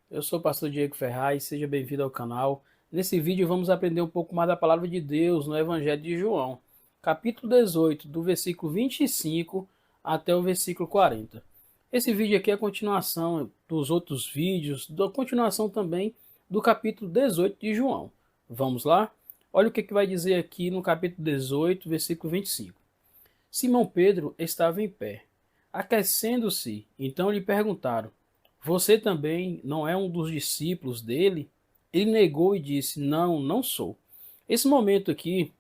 Eu sou o pastor Diego Ferraz, seja bem-vindo ao canal. Nesse vídeo vamos aprender um pouco mais da palavra de Deus no Evangelho de João, capítulo 18, do versículo 25 até o versículo 40. Esse vídeo aqui é a continuação dos outros vídeos, da continuação também do capítulo 18 de João. Vamos lá? Olha o que vai dizer aqui no capítulo 18, versículo 25. Simão Pedro estava em pé, aquecendo-se. Então lhe perguntaram: Você também não é um dos discípulos dele? Ele negou e disse: Não, não sou. Esse momento aqui,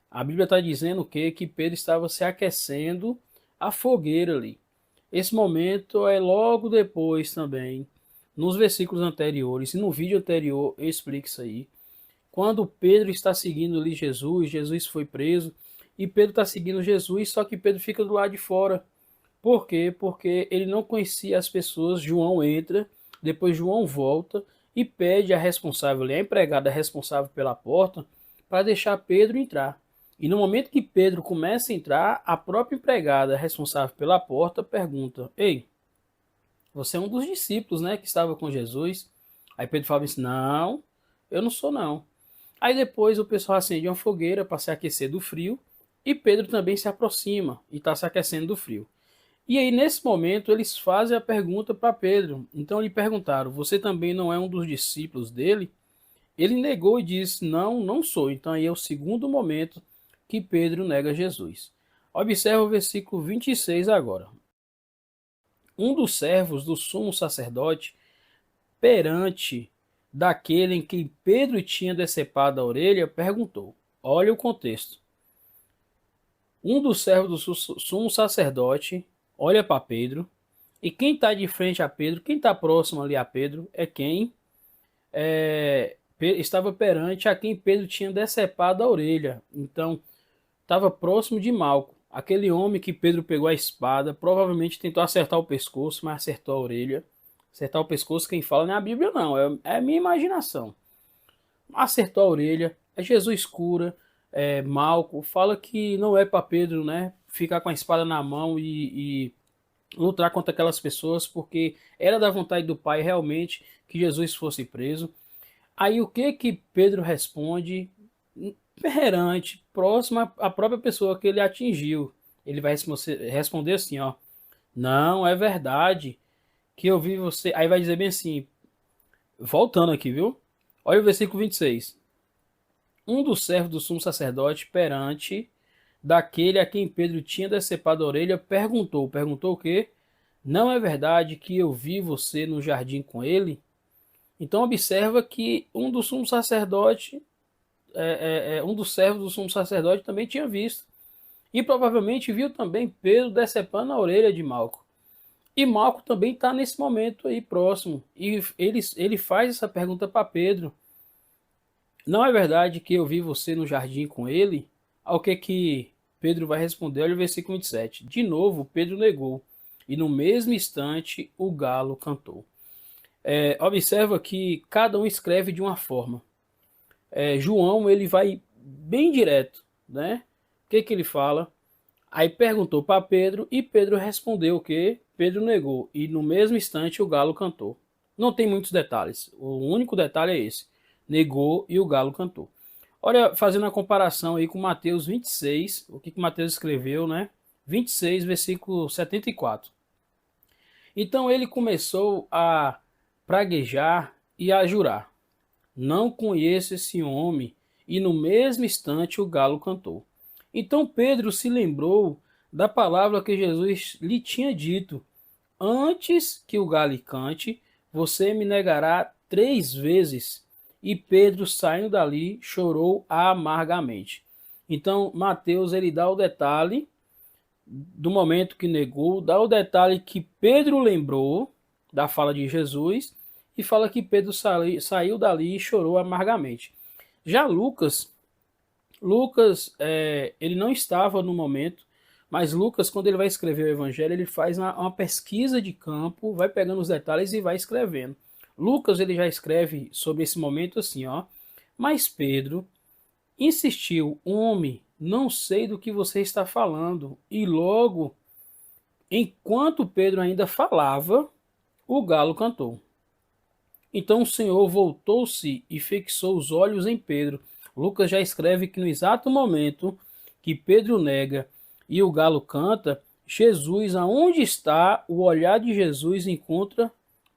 a Bíblia está dizendo que Pedro estava se aquecendo à fogueira ali. Esse momento é logo depois também, nos versículos anteriores, e no vídeo anterior eu explico isso aí. Quando Pedro está seguindo ali Jesus, Jesus foi preso, e Pedro está seguindo Jesus, só que Pedro fica do lado de fora. Por quê? Porque ele não conhecia as pessoas. João entra, depois João volta e pede a responsável, a empregada responsável pela porta, para deixar Pedro entrar. E no momento que Pedro começa a entrar, a própria empregada responsável pela porta pergunta: Ei, você é um dos discípulos, né, que estava com Jesus? Aí Pedro fala assim: Não, eu não sou não. Aí depois o pessoal acende uma fogueira para se aquecer do frio e Pedro também se aproxima e está se aquecendo do frio. E aí, nesse momento, eles fazem a pergunta para Pedro. Então lhe perguntaram: Você também não é um dos discípulos dele? Ele negou e disse: Não, não sou. Então aí é o segundo momento que Pedro nega Jesus. Observe o versículo 26 agora. Um dos servos do sumo sacerdote, perante daquele em que Pedro tinha decepado a orelha, perguntou: Olha o contexto. Um dos servos do sumo sacerdote olha para Pedro, e quem está de frente a Pedro, quem está próximo ali a Pedro, é quem estava perante a quem Pedro tinha decepado a orelha. Então, estava próximo de Malco. Aquele homem que Pedro pegou a espada, provavelmente tentou acertar o pescoço, mas acertou a orelha. Acertar o pescoço, quem fala não é a Bíblia, não, é a minha imaginação. Acertou a orelha, Jesus cura, Malco, fala que não é para Pedro, né, ficar com a espada na mão e lutar contra aquelas pessoas, porque era da vontade do Pai realmente que Jesus fosse preso. Aí o que Pedro responde perante, próximo à própria pessoa que ele atingiu? Ele vai responder assim, ó: Não, é verdade que eu vi você. Aí vai dizer bem assim, voltando aqui, viu? Olha o versículo 26. Um dos servos do sumo sacerdote perante daquele a quem Pedro tinha decepado a orelha perguntou o quê? Não é verdade que eu vi você no jardim com ele? Então observa que um dos sumos sacerdote, um dos servos do sumo sacerdote também tinha visto. E provavelmente viu também Pedro decepando a orelha de Malco. E Malco também está nesse momento aí próximo. E ele faz essa pergunta para Pedro. Não é verdade que eu vi você no jardim com ele? Ao que Pedro vai responder? Olha o versículo 27. De novo, Pedro negou. E no mesmo instante, o galo cantou. Observa que cada um escreve de uma forma. João, ele vai bem direto, né? O que ele fala? Aí perguntou para Pedro e Pedro respondeu o que? Pedro negou e no mesmo instante o galo cantou. Não tem muitos detalhes. O único detalhe é esse. Negou e o galo cantou. Olha, fazendo a comparação aí com Mateus 26, o que Mateus escreveu, né? 26, versículo 74. Então ele começou a praguejar e a jurar: Não conheço esse homem. E no mesmo instante o galo cantou. Então Pedro se lembrou da palavra que Jesus lhe tinha dito: Antes que o galo cante, você me negará 3 vezes. E Pedro, saindo dali, chorou amargamente. Então Mateus ele dá o detalhe do momento que negou, dá o detalhe que Pedro lembrou da fala de Jesus e fala que Pedro saiu dali e chorou amargamente. Já Lucas, ele não estava no momento, mas Lucas, quando ele vai escrever o Evangelho, ele faz uma pesquisa de campo, vai pegando os detalhes e vai escrevendo. Lucas ele já escreve sobre esse momento assim, ó: Mas Pedro insistiu: Homem, não sei do que você está falando. E logo, enquanto Pedro ainda falava, o galo cantou. Então o Senhor voltou-se e fixou os olhos em Pedro. Lucas já escreve que no exato momento que Pedro nega e o galo canta, Jesus, aonde está o olhar de Jesus, encontra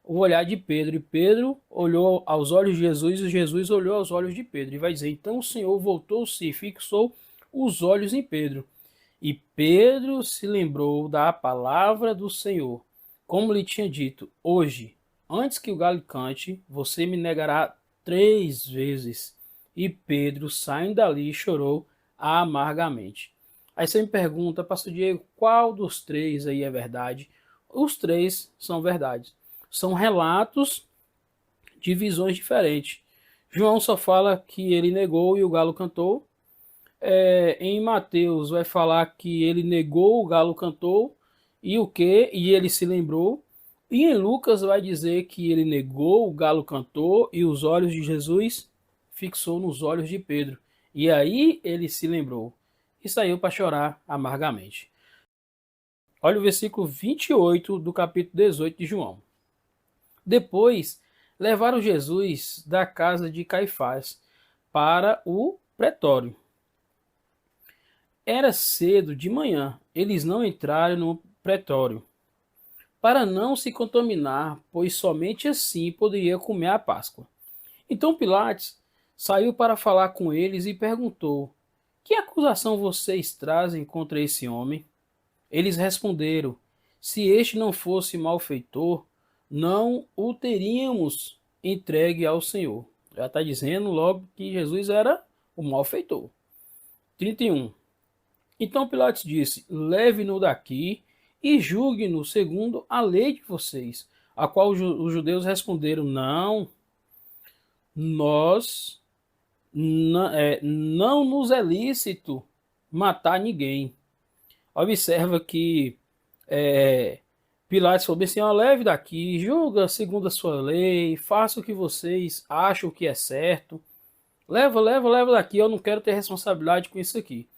o olhar de Pedro. E Pedro olhou aos olhos de Jesus e Jesus olhou aos olhos de Pedro. E vai dizer, então o Senhor voltou-se e fixou os olhos em Pedro. E Pedro se lembrou da palavra do Senhor, como lhe tinha dito, hoje, antes que o galo cante, você me negará 3 vezes. E Pedro, saindo dali, chorou amargamente. Aí você me pergunta, pastor Diego, qual dos três aí é verdade? Os três são verdades. São relatos de visões diferentes. João só fala que ele negou e o galo cantou. Em Mateus vai falar que ele negou, o galo cantou, e o que? E ele se lembrou. E em Lucas vai dizer que ele negou, o galo cantou, e os olhos de Jesus fixou nos olhos de Pedro. E aí ele se lembrou e saiu para chorar amargamente. Olha o versículo 28 do capítulo 18 de João. Depois levaram Jesus da casa de Caifás para o pretório. Era cedo de manhã, eles não entraram no pretório, para não se contaminar, pois somente assim poderia comer a Páscoa. Então Pilatos saiu para falar com eles e perguntou: que acusação vocês trazem contra esse homem? Eles responderam: se este não fosse malfeitor, não o teríamos entregue ao Senhor. Já está dizendo logo que Jesus era o malfeitor. 31. Então Pilatos disse: leve-no daqui e julgue-no segundo a lei de vocês. A qual os judeus responderam: não, nós não nos é lícito matar ninguém. Observa que Pilatos falou bem assim: ó, leve daqui, julga segundo a sua lei, faça o que vocês acham que é certo. Leva daqui, eu não quero ter responsabilidade com isso aqui.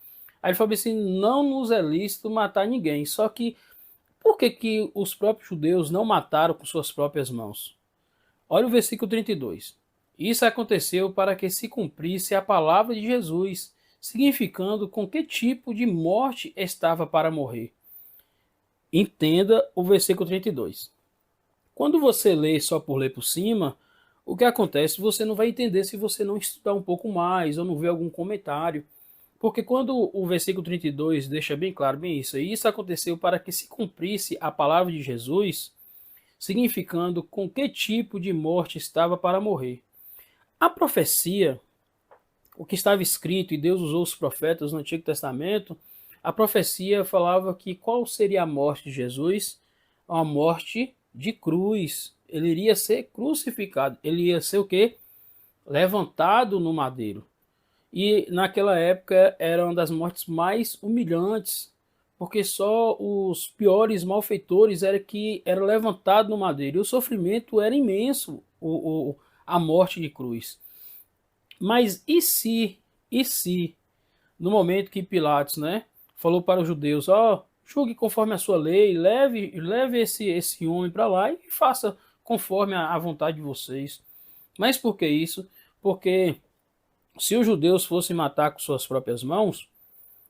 Aí ele falou assim: não nos é lícito matar ninguém. Só que, por que os próprios judeus não mataram com suas próprias mãos? Olha o versículo 32. Isso aconteceu para que se cumprisse a palavra de Jesus, significando com que tipo de morte estava para morrer. Entenda o versículo 32. Quando você lê só por ler por cima, o que acontece? Você não vai entender se você não estudar um pouco mais ou não ver algum comentário. Porque quando o versículo 32 deixa bem claro bem isso, e isso aconteceu para que se cumprisse a palavra de Jesus, significando com que tipo de morte estava para morrer. A profecia, o que estava escrito, e Deus usou os profetas no Antigo Testamento, a profecia falava que qual seria a morte de Jesus? Uma morte de cruz. Ele iria ser crucificado. Ele ia ser o quê? Levantado no madeiro. E naquela época era uma das mortes mais humilhantes, porque só os piores malfeitores era levantado no madeiro. E o sofrimento era imenso, a morte de cruz. Mas e se, no momento que Pilatos, né, falou para os judeus, ó, julgue conforme a sua lei, leve esse homem para lá e faça conforme a vontade de vocês. Mas por que isso? Porque se os judeus fossem matar com suas próprias mãos,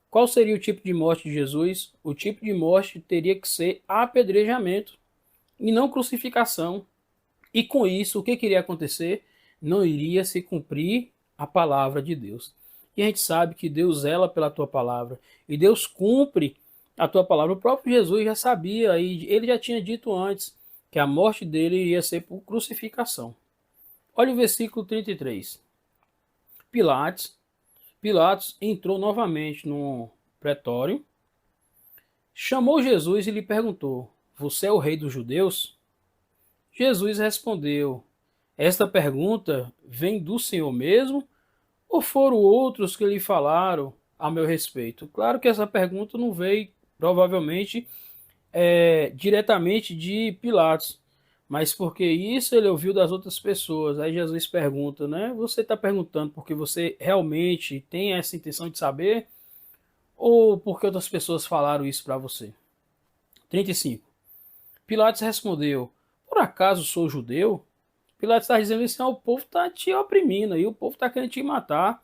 qual seria o tipo de morte de Jesus? O tipo de morte teria que ser apedrejamento e não crucificação. E com isso, o que iria acontecer? Não iria se cumprir a palavra de Deus. E a gente sabe que Deus zela pela tua palavra. E Deus cumpre a tua palavra. O próprio Jesus já sabia, e ele já tinha dito antes, que a morte dele iria ser por crucificação. Olha o versículo 33. Pilatos entrou novamente no pretório, chamou Jesus e lhe perguntou: você é o rei dos judeus? Jesus respondeu: esta pergunta vem do Senhor mesmo ou foram outros que lhe falaram a meu respeito? Claro que essa pergunta não veio provavelmente diretamente de Pilatos, mas porque isso ele ouviu das outras pessoas. Aí Jesus pergunta, né? Você está perguntando porque você realmente tem essa intenção de saber ou porque outras pessoas falaram isso para você? 35. Pilatos respondeu: por acaso sou judeu? Pilatos está dizendo assim, o povo está te oprimindo aí, o povo está querendo te matar.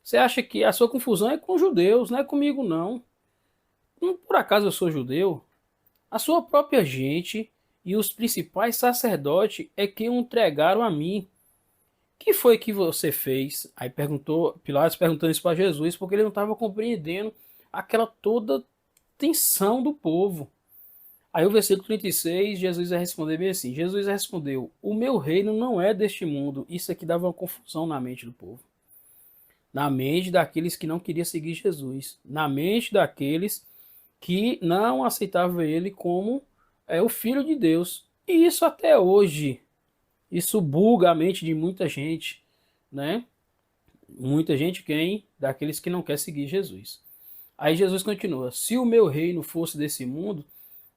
Você acha que a sua confusão é com os judeus, não é comigo não. Por acaso eu sou judeu? A sua própria gente e os principais sacerdotes é que o entregaram a mim. Que foi que você fez? Aí perguntou, Pilatos perguntando isso para Jesus, porque ele não estava compreendendo aquela toda tensão do povo. Aí o versículo 36, Jesus vai responder bem assim. Jesus respondeu, o meu reino não é deste mundo. Isso aqui dava uma confusão na mente do povo. Na mente daqueles que não queriam seguir Jesus. Na mente daqueles que não aceitavam ele como o Filho de Deus. E isso até hoje. Isso buga a mente de muita gente, né? Muita gente quem? Daqueles que não quer seguir Jesus. Aí Jesus continua, se o meu reino fosse desse mundo,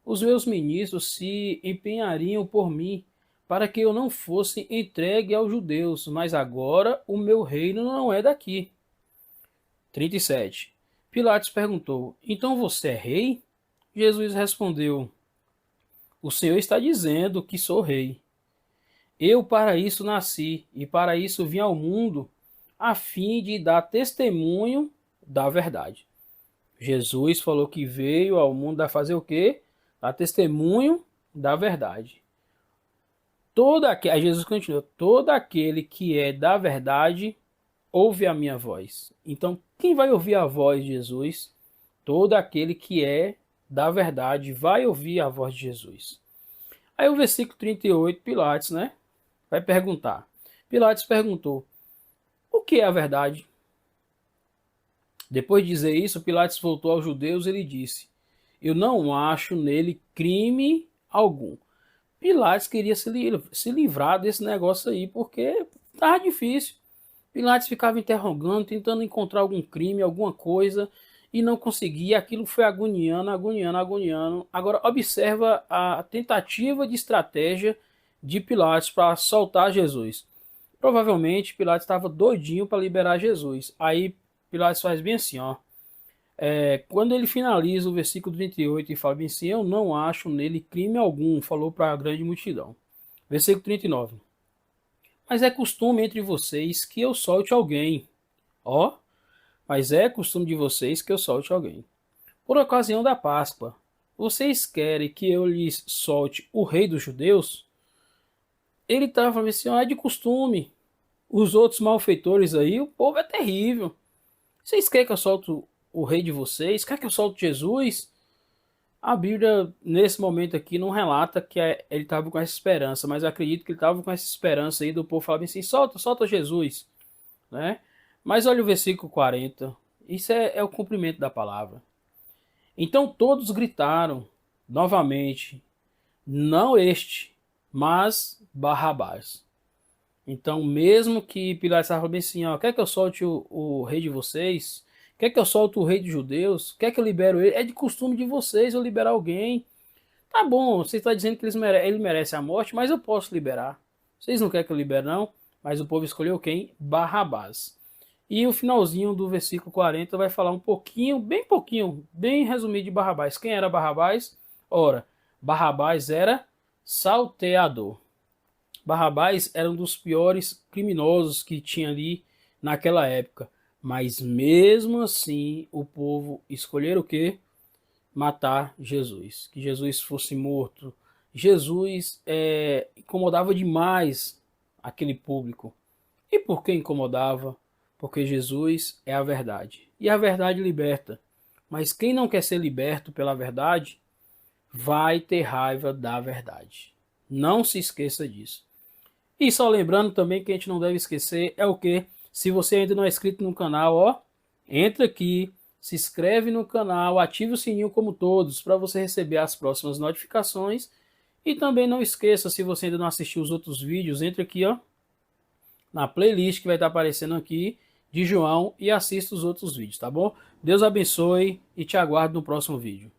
os meus ministros se empenhariam por mim, para que eu não fosse entregue aos judeus, mas agora o meu reino não é daqui. 37. Pilatos perguntou, então você é rei? Jesus respondeu, o Senhor está dizendo que sou rei. Eu para isso nasci, e para isso vim ao mundo, a fim de dar testemunho da verdade. Jesus falou que veio ao mundo a fazer o quê? Dar testemunho da verdade. Aí Jesus continua, todo aquele que é da verdade, ouve a minha voz. Então, quem vai ouvir a voz de Jesus? Todo aquele que é da verdade vai ouvir a voz de Jesus. Aí o versículo 38, Pilatos, né? Vai perguntar. Pilatos perguntou, o que é a verdade? Depois de dizer isso, Pilatos voltou aos judeus e lhe disse, eu não acho nele crime algum. Pilatos queria se livrar desse negócio aí, porque estava difícil. Pilatos ficava interrogando, tentando encontrar algum crime, alguma coisa, e não conseguia. Aquilo foi agoniando, agoniando, agoniando. Agora, observa a tentativa de estratégia de Pilatos para soltar Jesus. Provavelmente, Pilatos estava doidinho para liberar Jesus. Aí, Pilatos faz bem assim, ó. Quando ele finaliza o versículo 38 e fala bem assim, eu não acho nele crime algum, falou para a grande multidão. Versículo 39. Mas é costume entre vocês que eu solte alguém. Ó, mas é costume de vocês que eu solte alguém. Por ocasião da Páscoa, vocês querem que eu lhes solte o rei dos judeus? Ele estava falando assim, ó, é de costume. Os outros malfeitores aí, o povo é terrível. Vocês querem que eu solte o rei de vocês? Quer que eu solte Jesus? A Bíblia, nesse momento aqui, não relata que ele estava com essa esperança, mas acredito que ele estava com essa esperança aí do povo falar assim, solta Jesus, né? Mas olha o versículo 40, isso é o cumprimento da palavra. Então todos gritaram novamente, não este, mas Barrabás. Então, mesmo que Pilatos estava bem assim, ó, quer que eu solte o rei de vocês? Quer que eu solte o rei dos judeus? Quer que eu libero ele? É de costume de vocês eu liberar alguém. Tá bom, você está dizendo que ele merece a morte, mas eu posso liberar. Vocês não querem que eu libere, não? Mas o povo escolheu quem? Barrabás. E o finalzinho do versículo 40 vai falar um pouquinho, bem resumido de Barrabás. Quem era Barrabás? Ora, Barrabás era salteador. Barrabás era um dos piores criminosos que tinha ali naquela época. Mas mesmo assim, o povo escolheram o quê? Matar Jesus. Que Jesus fosse morto. Jesus incomodava demais aquele público. E por que incomodava? Porque Jesus é a verdade. E a verdade liberta. Mas quem não quer ser liberto pela verdade, vai ter raiva da verdade. Não se esqueça disso. E só lembrando também que a gente não deve esquecer é o que? Se você ainda não é inscrito no canal, ó, entra aqui, se inscreve no canal, ative o sininho como todos para você receber as próximas notificações. E também não esqueça, se você ainda não assistiu os outros vídeos, entra aqui, ó, na playlist que vai estar aparecendo aqui de João e assista os outros vídeos, tá bom? Deus abençoe e te aguardo no próximo vídeo.